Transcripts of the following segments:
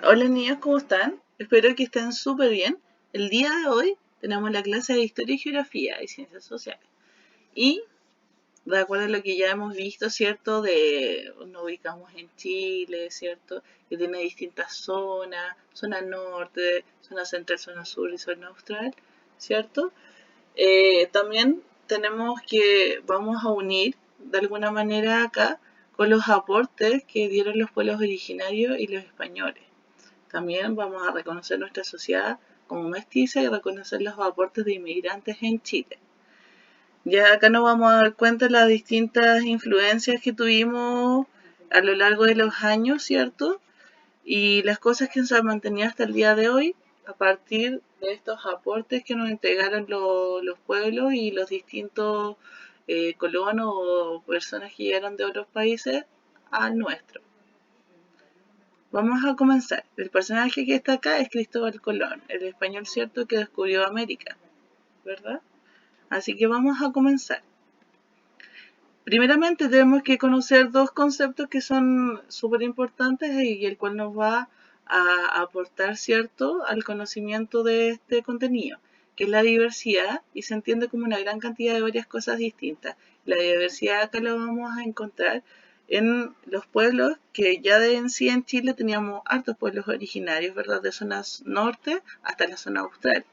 Hola niños, ¿cómo están? Espero que estén súper bien. El día de hoy tenemos la clase de Historia y Geografía y Ciencias Sociales. Y de acuerdo a lo que ya hemos visto, ¿cierto? Nos ubicamos en Chile, ¿cierto? Que tiene distintas zonas, zona norte, zona central, zona sur y zona austral, ¿cierto? También vamos a unir de alguna manera acá con los aportes que dieron los pueblos originarios y los españoles. También vamos a reconocer nuestra sociedad como mestiza y reconocer los aportes de inmigrantes en Chile. Ya acá nos vamos a dar cuenta de las distintas influencias que tuvimos a lo largo de los años, ¿cierto? Y las cosas que se han mantenido hasta el día de hoy a partir de estos aportes que nos entregaron los pueblos y los distintos colonos o personas que llegaron de otros países al nuestro. Vamos a comenzar. El personaje que está acá es Cristóbal Colón, el español cierto que descubrió América, ¿verdad? Así que vamos a comenzar. Primeramente tenemos que conocer dos conceptos que son súper importantes y el cual nos va a aportar, ¿cierto?, al conocimiento de este contenido, que es la diversidad y se entiende como una gran cantidad de varias cosas distintas. La diversidad acá la vamos a encontrar en los pueblos que ya de en sí en Chile teníamos hartos pueblos originarios, ¿verdad?, de zonas norte hasta la zona austral.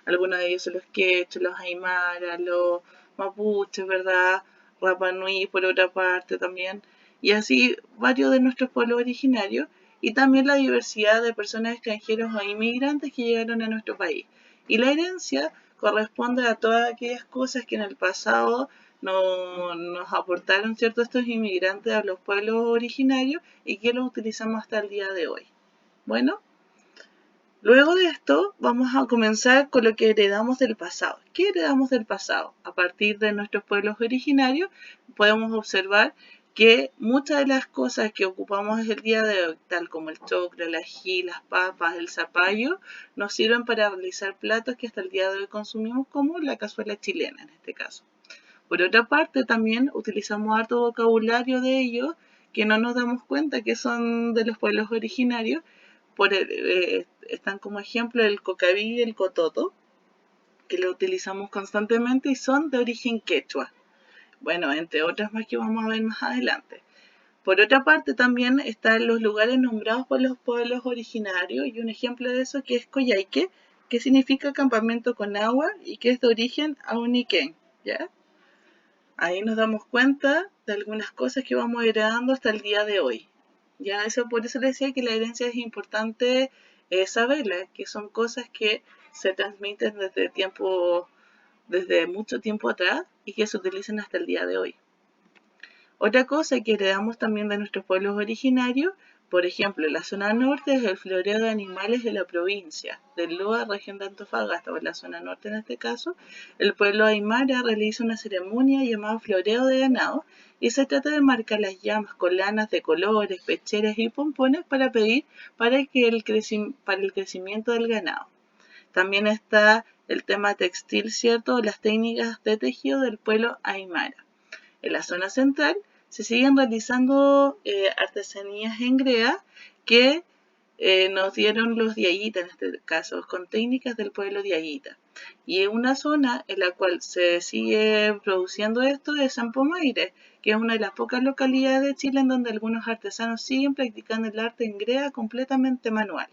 Algunos de ellos son los quechos, los aymaras, los mapuches, ¿verdad?, Rapa Nui por otra parte también, y así varios de nuestros pueblos originarios, y también la diversidad de personas extranjeras o inmigrantes que llegaron a nuestro país. Y la herencia corresponde a todas aquellas cosas que en el pasado nos aportaron ciertos estos inmigrantes a los pueblos originarios y que los utilizamos hasta el día de hoy. Bueno, luego de esto vamos a comenzar con lo que heredamos del pasado. ¿Qué heredamos del pasado? A partir de nuestros pueblos originarios podemos observar que muchas de las cosas que ocupamos el día de hoy, tal como el choclo, el ají, las papas, el zapallo, nos sirven para realizar platos que hasta el día de hoy consumimos, como la cazuela chilena en este caso. Por otra parte, también utilizamos harto vocabulario de ellos que no nos damos cuenta que son de los pueblos originarios. Están como ejemplo el cocaví y el cototo, que lo utilizamos constantemente y son de origen quechua. Bueno, entre otras más que vamos a ver más adelante. Por otra parte, también están los lugares nombrados por los pueblos originarios, y un ejemplo de eso que es Coyhaique, que significa campamento con agua y que es de origen auniquén, ¿ya? Ahí nos damos cuenta de algunas cosas que vamos heredando hasta el día de hoy. Ya eso, por eso les decía que la herencia es importante saberla, que son cosas que se transmiten desde mucho tiempo atrás y que se utilizan hasta el día de hoy. Otra cosa que heredamos también de nuestros pueblos originarios, por ejemplo, la zona norte es el floreo de animales de la provincia del Loa, región de Antofagasta, o en la zona norte en este caso. El pueblo aymara realiza una ceremonia llamada floreo de ganado y se trata de marcar las llamas con lanas de colores, pecheras y pompones para pedir para el crecimiento del ganado. También está el tema textil, ¿cierto? Las técnicas de tejido del pueblo aymara. En la zona central se siguen realizando artesanías en grea que nos dieron los diaguitas en este caso, con técnicas del pueblo diaguita. Y una zona en la cual se sigue produciendo esto es San Pomaire, que es una de las pocas localidades de Chile en donde algunos artesanos siguen practicando el arte en grea completamente manual.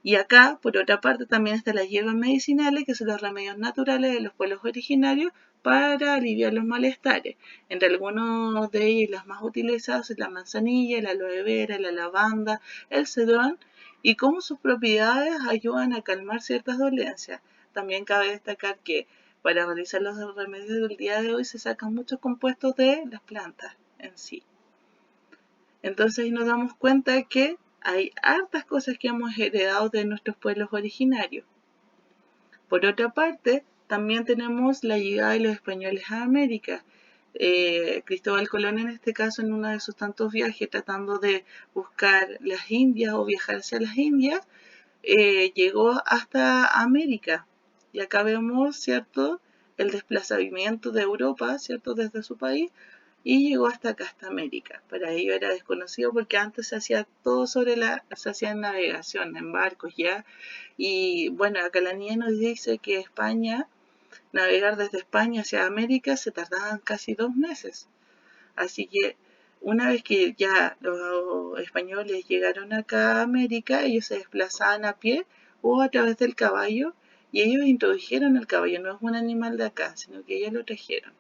Y acá, por otra parte, también están las hierbas medicinales, que son los remedios naturales de los pueblos originarios para aliviar los malestares. Entre algunos de ellos, las más utilizadas son la manzanilla, la aloe vera, la lavanda, el cedrón, y cómo sus propiedades ayudan a calmar ciertas dolencias. También cabe destacar que para realizar los remedios del día de hoy se sacan muchos compuestos de las plantas en sí. Entonces nos damos cuenta que hay hartas cosas que hemos heredado de nuestros pueblos originarios. Por otra parte, también tenemos la llegada de los españoles a América. Cristóbal Colón en este caso en uno de sus tantos viajes tratando de buscar las Indias o viajar hacia las Indias, llegó hasta América. Y acá vemos, ¿cierto?, el desplazamiento de Europa, ¿cierto?, desde su país y llegó hasta acá, hasta América. Para ellos era desconocido porque antes se hacía todo se hacía en navegación, en barcos ya. Y bueno, acá la niña nos dice que España, navegar desde España hacia América se tardaban casi 2 meses. Así que una vez que ya los españoles llegaron acá a América, ellos se desplazaban a pie o a través del caballo y ellos introdujeron el caballo, no es un animal de acá, sino que ellos lo trajeron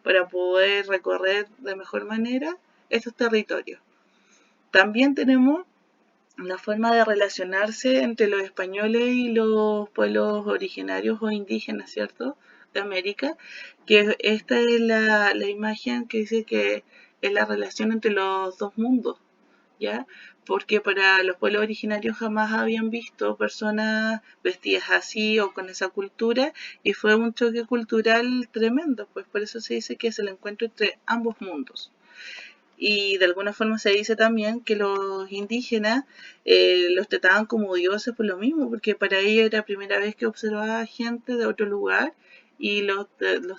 para poder recorrer de mejor manera estos territorios. También tenemos la forma de relacionarse entre los españoles y los pueblos originarios o indígenas, ¿cierto?, de América, que esta es la imagen que dice que es la relación entre los dos mundos, ¿ya? Porque para los pueblos originarios jamás habían visto personas vestidas así o con esa cultura y fue un choque cultural tremendo, pues por eso se dice que es el encuentro entre ambos mundos. Y de alguna forma se dice también que los indígenas los trataban como dioses por lo mismo, porque para ellos era la primera vez que observaba gente de otro lugar y los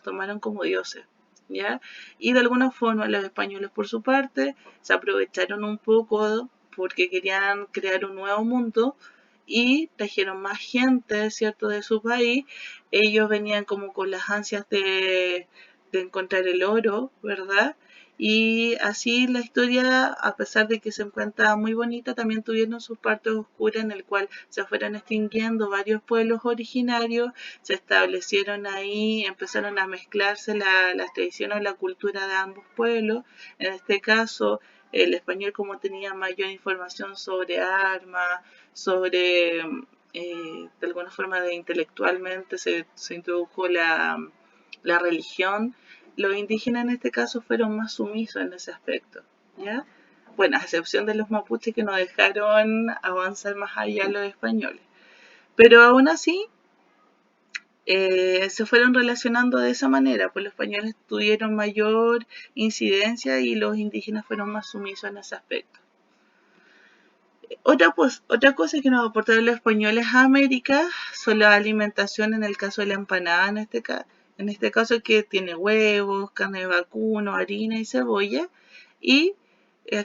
tomaron como dioses, ¿ya? Y de alguna forma los españoles por su parte se aprovecharon un poco porque querían crear un nuevo mundo y trajeron más gente, ¿cierto?, de su país. Ellos venían como con las ansias de encontrar el oro, ¿verdad? Y así la historia, a pesar de que se encuentra muy bonita, también tuvieron sus partes oscuras en el cual se fueron extinguiendo varios pueblos originarios, se establecieron ahí, empezaron a mezclarse las tradiciones, la cultura de ambos pueblos. En este caso, el español, como tenía mayor información sobre armas, sobre, de alguna forma, intelectualmente se introdujo la religión. Los indígenas en este caso fueron más sumisos en ese aspecto, ¿ya? Bueno, a excepción de los mapuches que no dejaron avanzar más allá los españoles. Pero aún así, se fueron relacionando de esa manera, pues los españoles tuvieron mayor incidencia y los indígenas fueron más sumisos en ese aspecto. Otra cosa que nos aportaron los españoles a América son la alimentación, en el caso de la empanada, en este caso que tiene huevos, carne de vacuno, harina y cebolla, y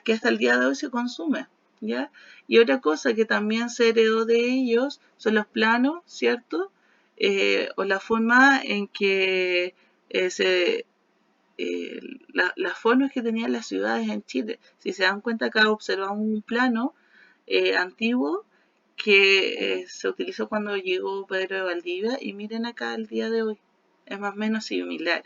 que hasta el día de hoy se consume, ¿ya? Y otra cosa que también se heredó de ellos son los planos, ¿cierto? O la forma en que las formas que tenían las ciudades en Chile. Si se dan cuenta, acá observamos un plano antiguo que se utilizó cuando llegó Pedro de Valdivia y miren acá el día de hoy, es más o menos similar.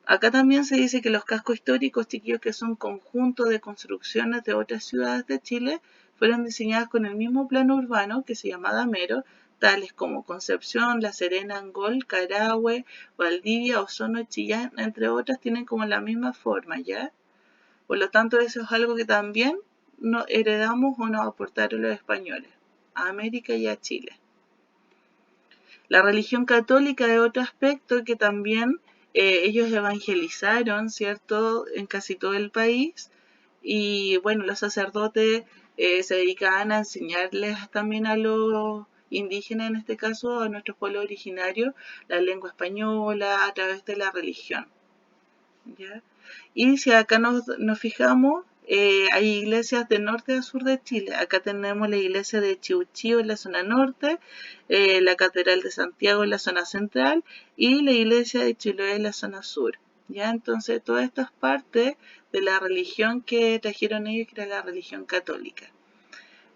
Acá también se dice que los cascos históricos, chiquillos, que son conjuntos de construcciones de otras ciudades de Chile, fueron diseñadas con el mismo plano urbano que se llama Damero, tales como Concepción, La Serena, Angol, Carahue, Valdivia, Osorno y Chillán, entre otras, tienen como la misma forma, ¿ya? Por lo tanto, eso es algo que también nos heredamos o nos aportaron los españoles a América y a Chile. La religión católica es otro aspecto que también ellos evangelizaron, ¿cierto?, en casi todo el país. Y bueno, los sacerdotes se dedicaban a enseñarles también a los indígenas, en este caso a nuestros pueblos originarios, la lengua española a través de la religión, ¿ya? Y si acá nos fijamos, hay iglesias de norte a sur de Chile. Acá tenemos la iglesia de Chiuchío en la zona norte, la Catedral de Santiago en la zona central y la iglesia de Chiloé en la zona sur. ¿Ya? Entonces, todas estas partes de la religión que trajeron ellos, que era la religión católica.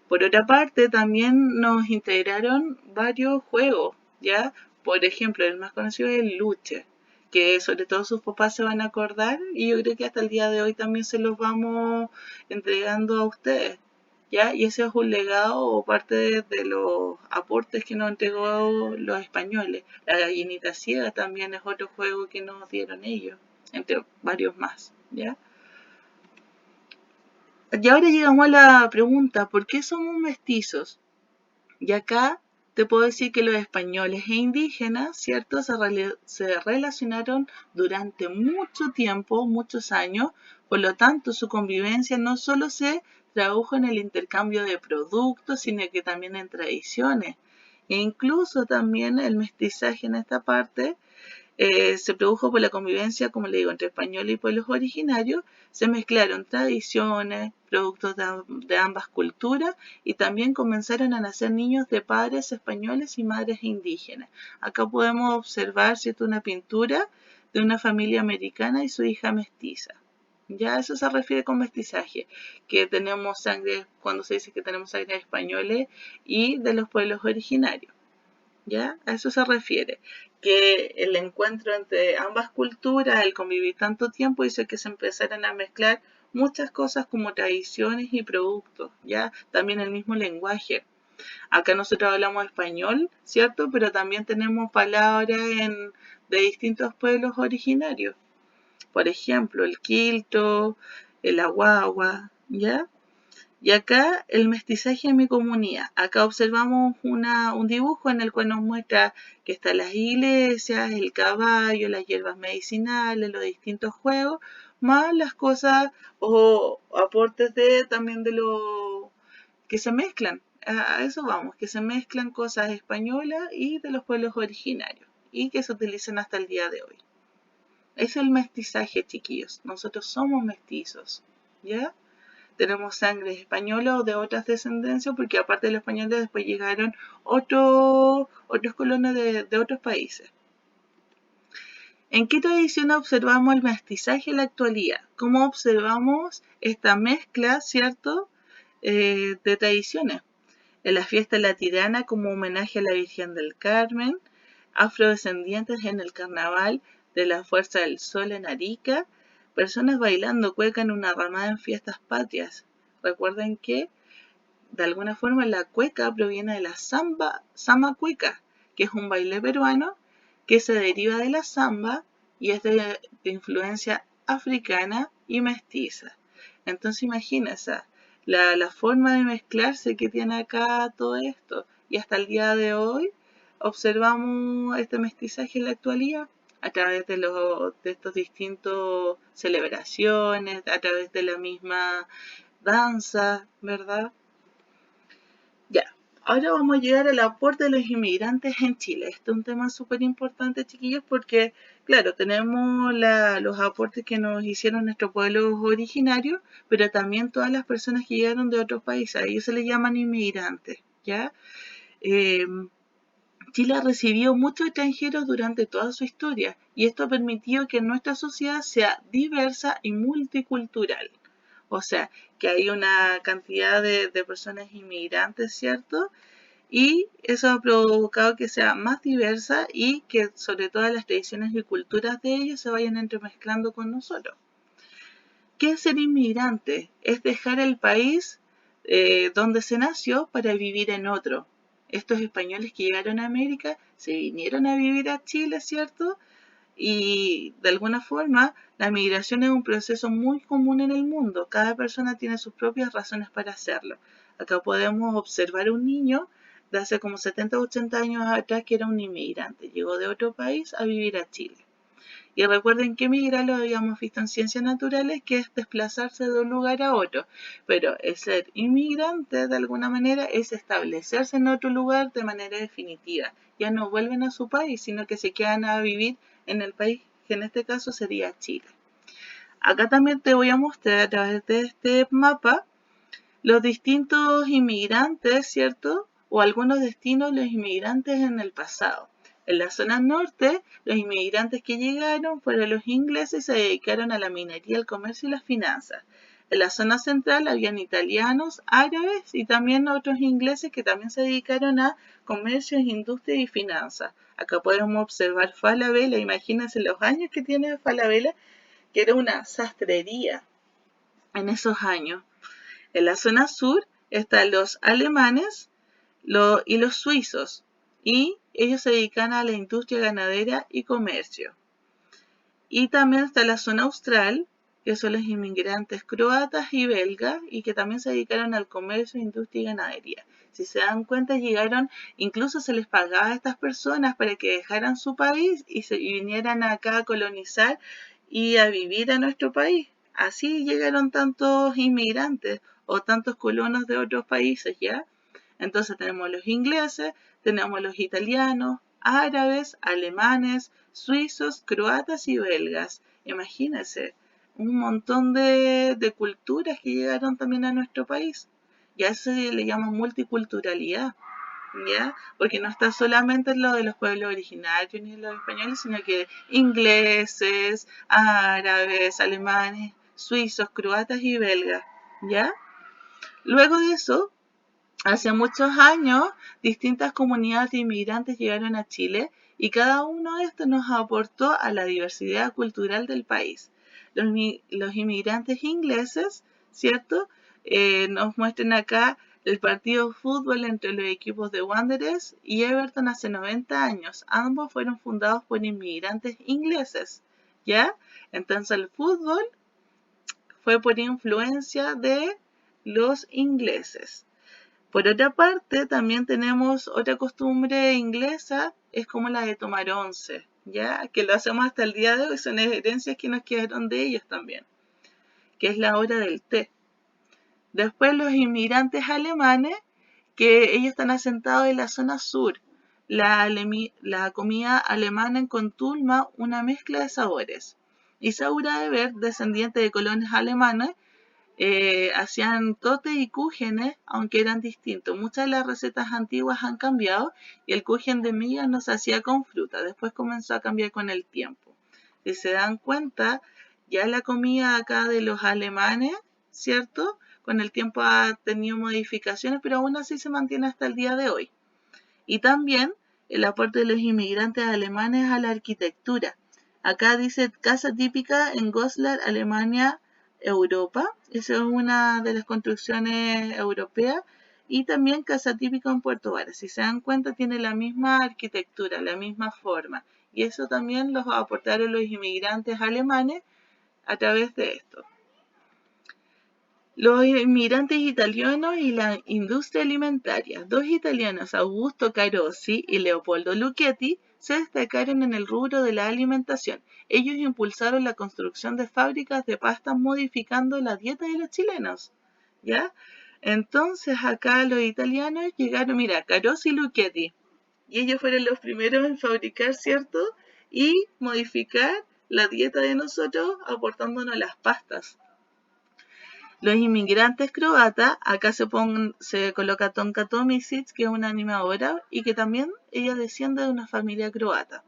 Por otra parte, también nos integraron varios juegos, ¿ya? Por ejemplo, el más conocido es el luche, que sobre todo sus papás se van a acordar y yo creo que hasta el día de hoy también se los vamos entregando a ustedes, ¿ya? Y ese es un legado o parte de los aportes que nos entregó los españoles. La gallinita ciega también es otro juego que nos dieron ellos, entre varios más, ¿ya? Y ahora llegamos a la pregunta, ¿por qué somos mestizos? Y acá te puedo decir que los españoles e indígenas, ¿cierto?, se relacionaron durante mucho tiempo, muchos años, por lo tanto su convivencia no solo se tradujo en el intercambio de productos, sino que también en tradiciones. E incluso también el mestizaje en esta parte se produjo por la convivencia, como le digo, entre españoles y pueblos originarios. Se mezclaron tradiciones, productos de ambas culturas, y también comenzaron a nacer niños de padres españoles y madres indígenas. Acá podemos observar, ¿cierto?, una pintura de una familia americana y su hija mestiza. Ya eso se refiere con mestizaje, que tenemos sangre, cuando se dice que tenemos sangre de españoles y de los pueblos originarios. ¿Ya? A eso se refiere, que el encuentro entre ambas culturas, el convivir tanto tiempo, hizo que se empezaran a mezclar muchas cosas como tradiciones y productos, ¿ya? También el mismo lenguaje. Acá nosotros hablamos español, ¿cierto? Pero también tenemos palabras de distintos pueblos originarios. Por ejemplo, el quiltro, el aguagua, ¿ya? Y acá el mestizaje en mi comunidad. Acá observamos un dibujo en el cual nos muestra que están las iglesias, el caballo, las hierbas medicinales, los distintos juegos, más las cosas o aportes también de lo que se mezclan. A eso vamos, que se mezclan cosas españolas y de los pueblos originarios y que se utilizan hasta el día de hoy. Es el mestizaje, chiquillos. Nosotros somos mestizos, ¿ya? Tenemos sangre española o de otras descendencias, porque aparte de los españoles después llegaron otros colonos de otros países. ¿En qué tradición observamos el mestizaje en la actualidad? ¿Cómo observamos esta mezcla, cierto, de tradiciones? En la fiesta de la Tirana como homenaje a la Virgen del Carmen, afrodescendientes en el carnaval de la Fuerza del Sol en Arica, personas bailando cueca en una ramada en fiestas patrias. Recuerden que, de alguna forma, la cueca proviene de la samba cueca, que es un baile peruano que se deriva de la samba y es de influencia africana y mestiza. Entonces imagínense la forma de mezclarse que tiene acá todo esto. Y hasta el día de hoy observamos este mestizaje en la actualidad a través de estos distintos celebraciones, a través de la misma danza, ¿verdad? Ya, ahora vamos a llegar al aporte de los inmigrantes en Chile. Este es un tema súper importante, chiquillos, porque, claro, tenemos los aportes que nos hicieron nuestros pueblos originarios, pero también todas las personas que llegaron de otros países. A ellos se les llaman inmigrantes, ¿ya? Chile ha recibido muchos extranjeros durante toda su historia y esto ha permitido que nuestra sociedad sea diversa y multicultural. O sea, que hay una cantidad de personas inmigrantes, ¿cierto? Y eso ha provocado que sea más diversa y que sobre todo las tradiciones y culturas de ellos se vayan entremezclando con nosotros. ¿Qué es ser inmigrante? Es dejar el país donde se nació para vivir en otro. Estos españoles que llegaron a América se vinieron a vivir a Chile, ¿cierto? Y de alguna forma la migración es un proceso muy común en el mundo. Cada persona tiene sus propias razones para hacerlo. Acá podemos observar un niño de hace como 70 o 80 años atrás que era un inmigrante. Llegó de otro país a vivir a Chile. Y recuerden que migrar lo habíamos visto en ciencias naturales, que es desplazarse de un lugar a otro. Pero el ser inmigrante, de alguna manera, es establecerse en otro lugar de manera definitiva. Ya no vuelven a su país, sino que se quedan a vivir en el país, que en este caso sería Chile. Acá también te voy a mostrar a través de este mapa los distintos inmigrantes, ¿cierto? O algunos destinos de los inmigrantes en el pasado. En la zona norte, los inmigrantes que llegaron fueron los ingleses y se dedicaron a la minería, el comercio y las finanzas. En la zona central habían italianos, árabes y también otros ingleses que también se dedicaron a comercio, industria y finanzas. Acá podemos observar Falabella, imagínense los años que tiene Falabella, que era una sastrería en esos años. En la zona sur están los alemanes y los suizos, y ellos se dedican a la industria ganadera y comercio. Y también está la zona austral, que son los inmigrantes croatas y belgas, y que también se dedicaron al comercio, industria y ganadería. Si se dan cuenta, llegaron, incluso se les pagaba a estas personas para que dejaran su país y vinieran acá a colonizar y a vivir a nuestro país. Así llegaron tantos inmigrantes o tantos colonos de otros países, ¿ya? Entonces tenemos los ingleses, tenemos los italianos, árabes, alemanes, suizos, croatas y belgas. Imagínense, un montón de culturas que llegaron también a nuestro país. Y a eso se le llama multiculturalidad, ¿ya? Porque no está solamente en lo de los pueblos originarios ni en los españoles, sino que ingleses, árabes, alemanes, suizos, croatas y belgas, ¿ya? Luego de eso, hace muchos años, distintas comunidades de inmigrantes llegaron a Chile y cada uno de estos nos aportó a la diversidad cultural del país. Los inmigrantes ingleses, ¿cierto? Nos muestran acá el partido de fútbol entre los equipos de Wanderers y Everton hace 90 años. Ambos fueron fundados por inmigrantes ingleses, ¿ya? Entonces el fútbol fue por influencia de los ingleses. Por otra parte, también tenemos otra costumbre inglesa, es como la de tomar once, ¿ya? Que lo hacemos hasta el día de hoy, son herencias que nos quedaron de ellos también, que es la hora del té. Después los inmigrantes alemanes, que ellos están asentados en la zona sur. La comida alemana con Tulma, una mezcla de sabores. Y Saura de Ver, descendiente de colonos alemanes, hacían tote y cúgenes, aunque eran distintos. Muchas de las recetas antiguas han cambiado y el cúgen de migas no se hacía con fruta. Después comenzó a cambiar con el tiempo. Si se dan cuenta, ya la comida acá de los alemanes, ¿cierto? Con el tiempo ha tenido modificaciones, pero aún así se mantiene hasta el día de hoy. Y también el aporte de los inmigrantes alemanes a la arquitectura. Acá dice casa típica en Goslar, Alemania, Europa. Esa es una de las construcciones europeas. Y también casa típica en Puerto Varas. Si se dan cuenta, tiene la misma arquitectura, la misma forma. Y eso también los aportaron los inmigrantes alemanes a través de esto. Los inmigrantes italianos y la industria alimentaria. Dos italianos, Augusto Carossi y Leopoldo Lucchetti, se destacaron en el rubro de la alimentación. Ellos impulsaron la construcción de fábricas de pastas modificando la dieta de los chilenos, ¿ya? Entonces acá los italianos llegaron, mira, Carossi y Lucchetti, y ellos fueron los primeros en fabricar, ¿cierto? Y modificar la dieta de nosotros aportándonos las pastas. Los inmigrantes croatas, acá se coloca Tonka Tomisic, que es una animadora y que también ella desciende de una familia croata.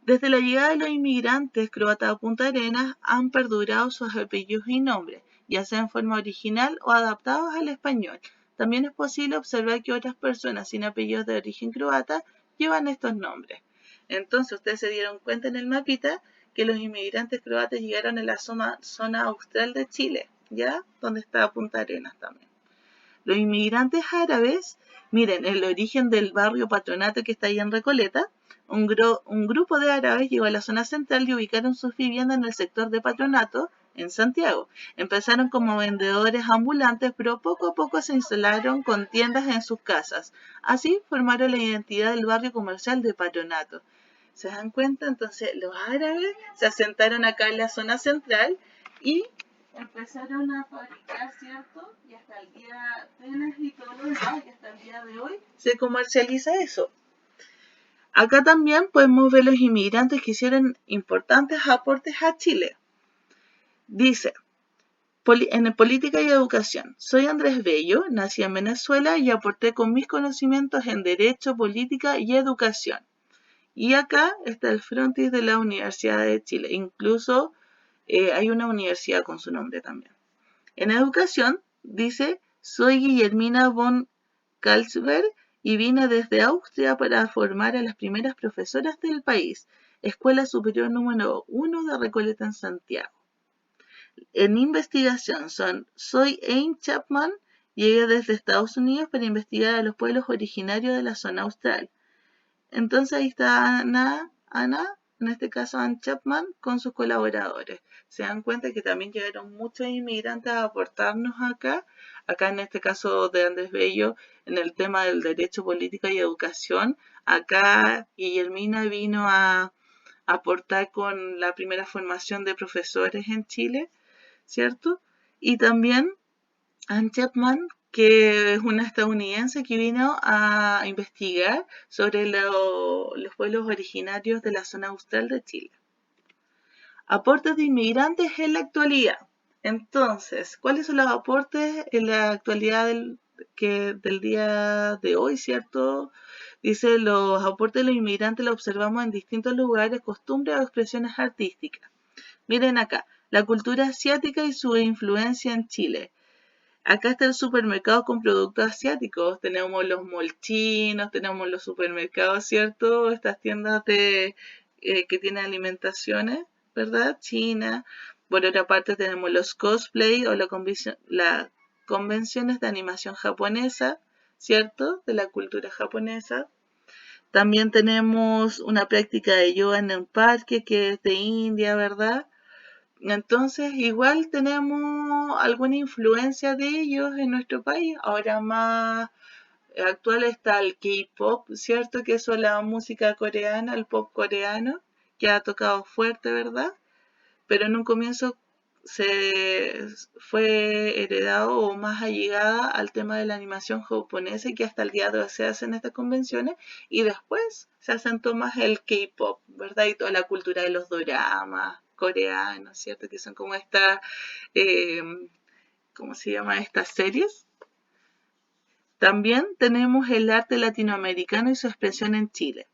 Desde la llegada de los inmigrantes croatas a Punta Arenas han perdurado sus apellidos y nombres, ya sea en forma original o adaptados al español. También es posible observar que otras personas sin apellidos de origen croata llevan estos nombres. Entonces ustedes se dieron cuenta en el mapita que los inmigrantes croatas llegaron a la zona austral de Chile, ¿ya? Donde está Punta Arenas también. Los inmigrantes árabes, miren, el origen del barrio Patronato que está ahí en Recoleta, un grupo de árabes llegó a la zona central y ubicaron sus viviendas en el sector de Patronato, en Santiago. Empezaron como vendedores ambulantes, pero poco a poco se instalaron con tiendas en sus casas. Así formaron la identidad del barrio comercial de Patronato. ¿Se dan cuenta? Entonces los árabes se asentaron acá en la zona central y empezaron a fabricar, ¿cierto? Y hasta el día telas y todo lo demás, y hasta el día de hoy se comercializa eso. Acá también podemos ver los inmigrantes que hicieron importantes aportes a Chile. Dice, en política y educación, soy Andrés Bello, nací en Venezuela y aporté con mis conocimientos en derecho, política y educación. Y acá está el frontis de la Universidad de Chile. Incluso hay una universidad con su nombre también. En educación, dice, soy Guillermina von Karlsberg y vine desde Austria para formar a las primeras profesoras del país. Escuela Superior número 1 de Recoleta en Santiago. En investigación soy Anne Chapman, llegué desde Estados Unidos para investigar a los pueblos originarios de la zona austral. Entonces ahí está Ana, en este caso Anne Chapman, con sus colaboradores. Se dan cuenta que también llegaron muchos inmigrantes a aportarnos acá en este caso de Andrés Bello, en el tema del derecho, política y educación. Acá Guillermina vino a aportar con la primera formación de profesores en Chile, ¿cierto? Y también Anne Chapman, que es una estadounidense que vino a investigar sobre los pueblos originarios de la zona austral de Chile. Aportes de inmigrantes en la actualidad. Entonces, ¿cuáles son los aportes en la actualidad del día de hoy, cierto? Dice, los aportes de los inmigrantes los observamos en distintos lugares, costumbres o expresiones artísticas. Miren acá, la cultura asiática y su influencia en Chile. Acá está el supermercado con productos asiáticos. Tenemos los molchinos, tenemos los supermercados, ¿cierto? Estas tiendas que tienen alimentaciones, ¿verdad? China. Por otra parte tenemos los cosplay o las convenciones de animación japonesa, ¿cierto? De la cultura japonesa. También tenemos una práctica de yoga en un parque que es de India, ¿verdad? Entonces, igual tenemos alguna influencia de ellos en nuestro país. Ahora más actual está el K-pop, ¿cierto? Que es la música coreana, el pop coreano, que ha tocado fuerte, ¿verdad? Pero en un comienzo se fue heredado o más allegada al tema de la animación japonesa y que hasta el día de hoy se hacen estas convenciones y después se asentó más el K-pop, ¿verdad? Y toda la cultura de los doramas coreanos, ¿cierto? Que son como estas, eh, ¿cómo se llama? Estas series. También tenemos el arte latinoamericano y su expresión en Chile.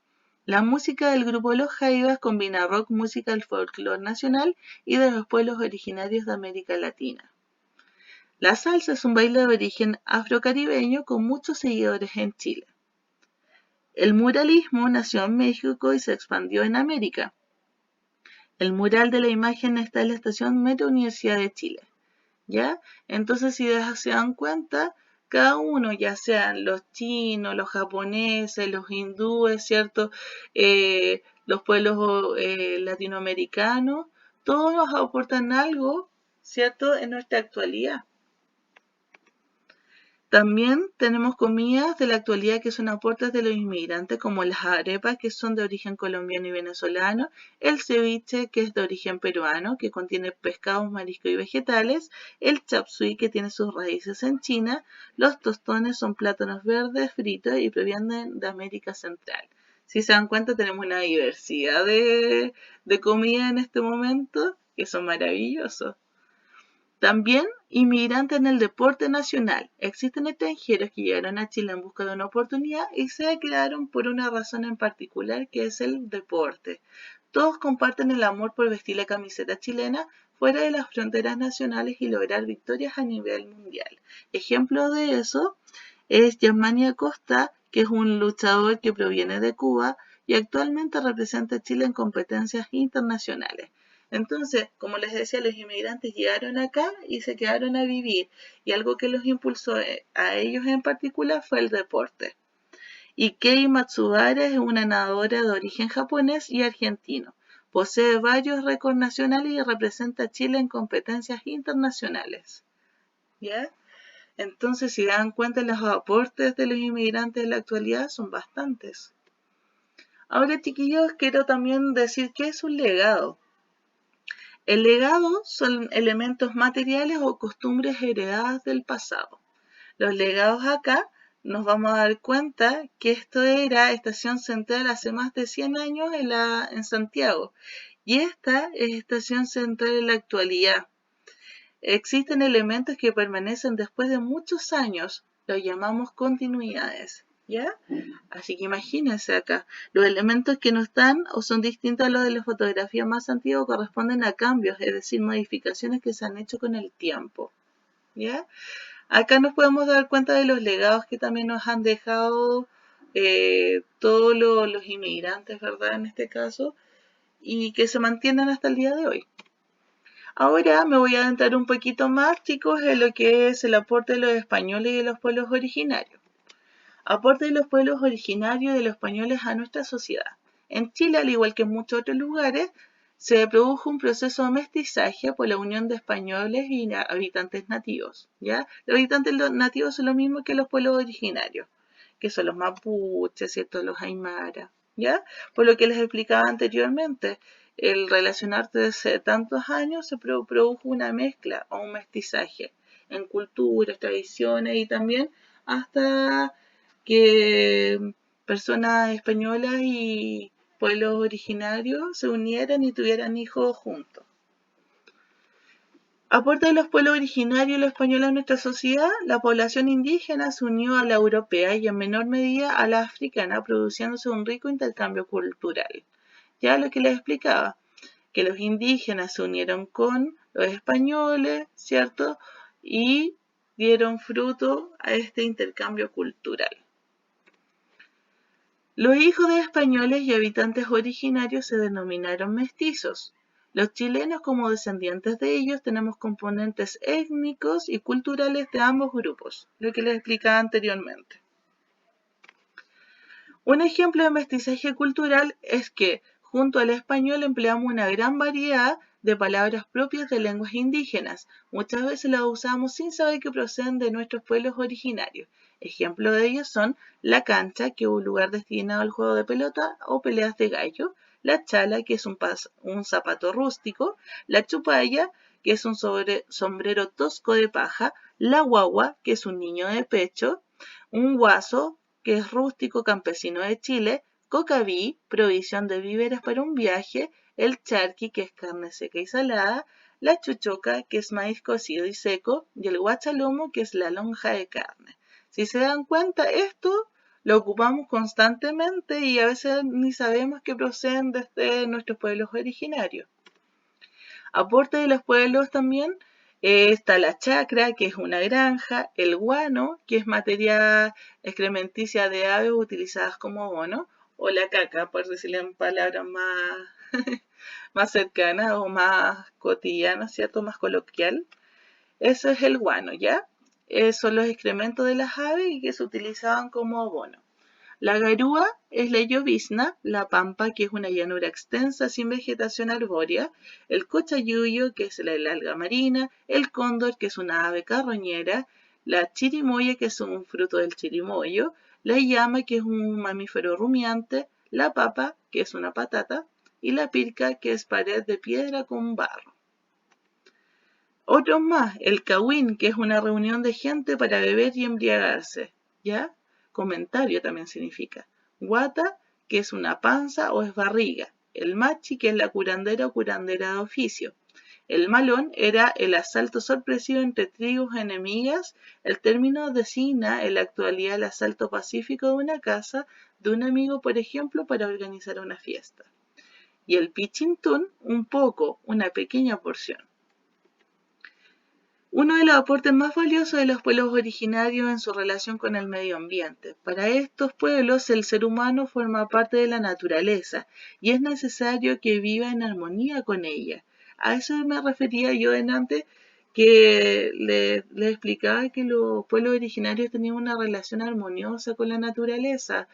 La música del grupo Los Jaivas combina rock, música del folclore nacional y de los pueblos originarios de América Latina. La salsa es un baile de origen afrocaribeño con muchos seguidores en Chile. El muralismo nació en México y se expandió en América. El mural de la imagen está en la estación Metro Universidad de Chile. ¿Ya? Entonces, si se dan cuenta, cada uno, ya sean los chinos, los japoneses, los hindúes, ¿cierto? Los pueblos latinoamericanos, todos nos aportan algo, ¿cierto? En nuestra actualidad. También tenemos comidas de la actualidad que son aportes de los inmigrantes, como las arepas, que son de origen colombiano y venezolano, el ceviche, que es de origen peruano, que contiene pescados, mariscos y vegetales, el chapsui, que tiene sus raíces en China, los tostones son plátanos verdes fritos y provienen de América Central. Si se dan cuenta, tenemos una diversidad de comida en este momento, que son maravillosos. También inmigrantes en el deporte nacional. Existen extranjeros que llegaron a Chile en busca de una oportunidad y se quedaron por una razón en particular, que es el deporte. Todos comparten el amor por vestir la camiseta chilena fuera de las fronteras nacionales y lograr victorias a nivel mundial. Ejemplo de eso es Yasmani Acosta, que es un luchador que proviene de Cuba y actualmente representa a Chile en competencias internacionales. Entonces, como les decía, los inmigrantes llegaron acá y se quedaron a vivir, y algo que los impulsó a ellos en particular fue el deporte. Y Kei Matsubara es una nadadora de origen japonés y argentino. Posee varios récords nacionales y representa a Chile en competencias internacionales. ¿Ya? Entonces, si dan cuenta, los aportes de los inmigrantes en la actualidad son bastantes. Ahora, chiquillos, quiero también decir qué es un legado. El legado son elementos materiales o costumbres heredadas del pasado. Los legados acá nos vamos a dar cuenta que esto era Estación Central hace más de 100 años en Santiago. Y esta es Estación Central en la actualidad. Existen elementos que permanecen después de muchos años, los llamamos continuidades, ¿ya? Así que imagínense acá, los elementos que no están o son distintos a los de la fotografía más antigua corresponden a cambios, es decir, modificaciones que se han hecho con el tiempo, ¿ya? Acá nos podemos dar cuenta de los legados que también nos han dejado todos los inmigrantes, ¿verdad? En este caso, y que se mantienen hasta el día de hoy. Ahora me voy a adentrar un poquito más, chicos, en lo que es el aporte de los españoles y de los pueblos originarios. Aporte de los pueblos originarios de los españoles a nuestra sociedad. En Chile, al igual que en muchos otros lugares, se produjo un proceso de mestizaje por la unión de españoles y habitantes nativos, ¿ya? Los habitantes nativos son lo mismo que los pueblos originarios, que son los mapuches, ¿cierto? Los aymaras, ¿ya? Por lo que les explicaba anteriormente, el relacionarse desde tantos años se produjo una mezcla o un mestizaje en culturas, tradiciones y también hasta que personas españolas y pueblos originarios se unieran y tuvieran hijos juntos. Aporte de los pueblos originarios y los españoles a nuestra sociedad, la población indígena se unió a la europea y en menor medida a la africana, produciéndose un rico intercambio cultural. Ya lo que les explicaba, que los indígenas se unieron con los españoles, ¿cierto? Y dieron fruto a este intercambio cultural. Los hijos de españoles y habitantes originarios se denominaron mestizos. Los chilenos, como descendientes de ellos, tenemos componentes étnicos y culturales de ambos grupos, lo que les explicaba anteriormente. Un ejemplo de mestizaje cultural es que, junto al español, empleamos una gran variedad de palabras propias de lenguas indígenas. Muchas veces las usamos sin saber que proceden de nuestros pueblos originarios. Ejemplos de ellos son la cancha, que es un lugar destinado al juego de pelota o peleas de gallo, la chala, que es un zapato rústico, la chupalla, que es un sombrero tosco de paja, la guagua, que es un niño de pecho, un guaso, que es rústico campesino de Chile, cocaví, provisión de víveres para un viaje, el charqui, que es carne seca y salada, la chuchoca, que es maíz cocido y seco, y el guachalomo, que es la lonja de carne. Si se dan cuenta, esto lo ocupamos constantemente y a veces ni sabemos que proceden desde nuestros pueblos originarios. Aporte de los pueblos también está la chacra, que es una granja, el guano, que es materia excrementicia de aves utilizadas como abono, o la caca, por decirlo en palabras más, más cercanas o más cotidianas, ¿cierto? Más coloquial. Eso es el guano, ¿ya? Son los excrementos de las aves y que se utilizaban como abono. La garúa es la llovizna, la pampa, que es una llanura extensa sin vegetación arbórea, el cochayuyo, que es la alga marina, el cóndor, que es una ave carroñera, la chirimoya, que es un fruto del chirimoyo, la llama, que es un mamífero rumiante, la papa, que es una patata, y la pirca, que es pared de piedra con barro. Otros más, el cahuín, que es una reunión de gente para beber y embriagarse, ¿ya? Comentario también significa. Guata, que es una panza o es barriga. El machi, que es la curandera o curandera de oficio. El malón era el asalto sorpresivo entre tribus enemigas. El término designa en la actualidad el asalto pacífico de una casa de un amigo, por ejemplo, para organizar una fiesta. Y el pichintún, un poco, una pequeña porción. Uno de los aportes más valiosos de los pueblos originarios en su relación con el medio ambiente. Para estos pueblos el ser humano forma parte de la naturaleza y es necesario que viva en armonía con ella. A eso me refería yo antes, que le explicaba que los pueblos originarios tenían una relación armoniosa con la naturaleza,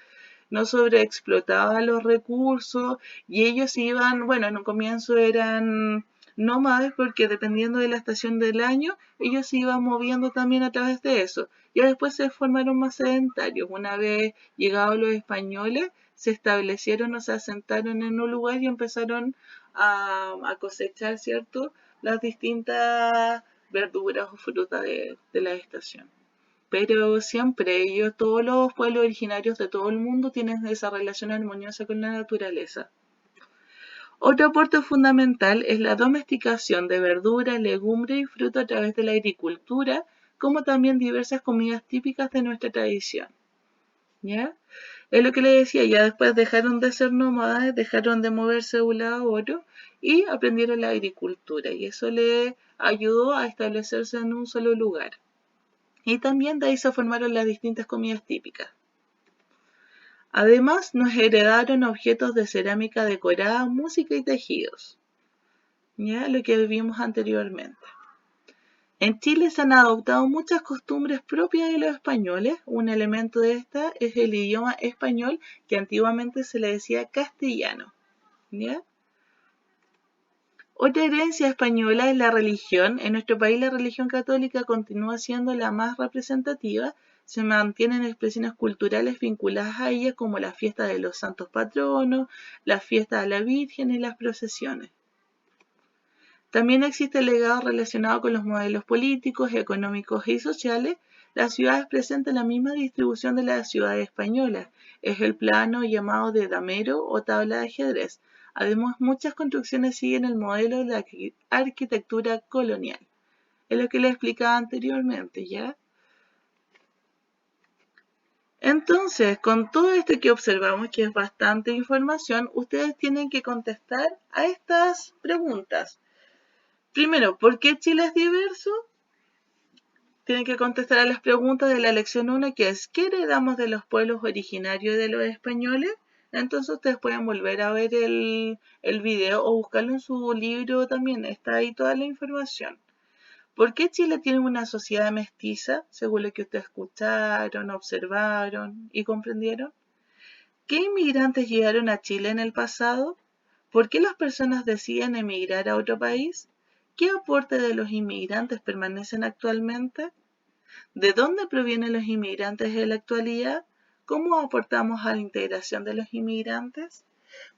no sobreexplotaban los recursos y ellos iban, bueno, en un comienzo eran nómades porque dependiendo de la estación del año, ellos se iban moviendo también a través de eso. Ya después se formaron más sedentarios. Una vez llegados los españoles, se establecieron o se asentaron en un lugar y empezaron a cosechar, ¿cierto?, las distintas verduras o frutas de la estación. Pero siempre ellos, todos los pueblos originarios de todo el mundo tienen esa relación armoniosa con la naturaleza. Otro aporte fundamental es la domesticación de verduras, legumbres y frutos a través de la agricultura, como también diversas comidas típicas de nuestra tradición. ¿Ya? Es lo que les decía, ya después dejaron de ser nómadas, dejaron de moverse de un lado a otro y aprendieron la agricultura y eso les ayudó a establecerse en un solo lugar. Y también de ahí se formaron las distintas comidas típicas. Además, nos heredaron objetos de cerámica decorada, música y tejidos. Ya lo que vimos anteriormente. En Chile se han adoptado muchas costumbres propias de los españoles. Un elemento de esta es el idioma español, que antiguamente se le decía castellano. ¿Ya? Otra herencia española es la religión. En nuestro país la religión católica continúa siendo la más representativa. Se mantienen expresiones culturales vinculadas a ella como la fiesta de los santos patronos, la fiesta de la Virgen y las procesiones. También existe el legado relacionado con los modelos políticos, económicos y sociales. Las ciudades presentan la misma distribución de las ciudades españolas. Es el plano llamado de damero o tabla de ajedrez. Además, muchas construcciones siguen el modelo de la arquitectura colonial. Es lo que les explicaba anteriormente, ¿ya? Entonces, con todo esto que observamos, que es bastante información, ustedes tienen que contestar a estas preguntas. Primero, ¿por qué Chile es diverso? Tienen que contestar a las preguntas de la lección 1, que es ¿qué heredamos de los pueblos originarios de los españoles? Entonces ustedes pueden volver a ver el video o buscarlo en su libro también, está ahí toda la información. ¿Por qué Chile tiene una sociedad mestiza, según lo que ustedes escucharon, observaron y comprendieron? ¿Qué inmigrantes llegaron a Chile en el pasado? ¿Por qué las personas deciden emigrar a otro país? ¿Qué aporte de los inmigrantes permanecen actualmente? ¿De dónde provienen los inmigrantes en la actualidad? ¿Cómo aportamos a la integración de los inmigrantes?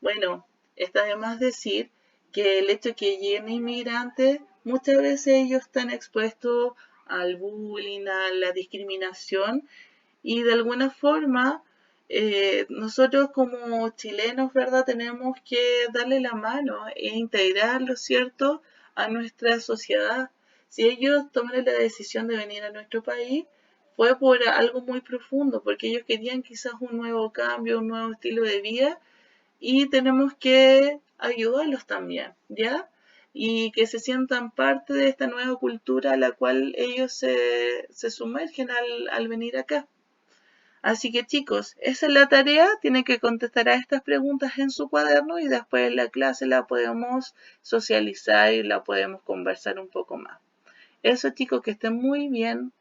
Bueno, está de más decir que el hecho de que lleguen inmigrantes, muchas veces ellos están expuestos al bullying, a la discriminación y de alguna forma nosotros como chilenos, ¿verdad? Tenemos que darle la mano e integrarlos, ¿cierto?, a nuestra sociedad. Si ellos tomaron la decisión de venir a nuestro país, fue por algo muy profundo, porque ellos querían quizás un nuevo cambio, un nuevo estilo de vida, y tenemos que ayudarlos también, ¿ya? Y que se sientan parte de esta nueva cultura a la cual ellos se sumergen al venir acá. Así que chicos, esa es la tarea, tienen que contestar a estas preguntas en su cuaderno y después en la clase la podemos socializar y la podemos conversar un poco más. Eso chicos, que estén muy bien.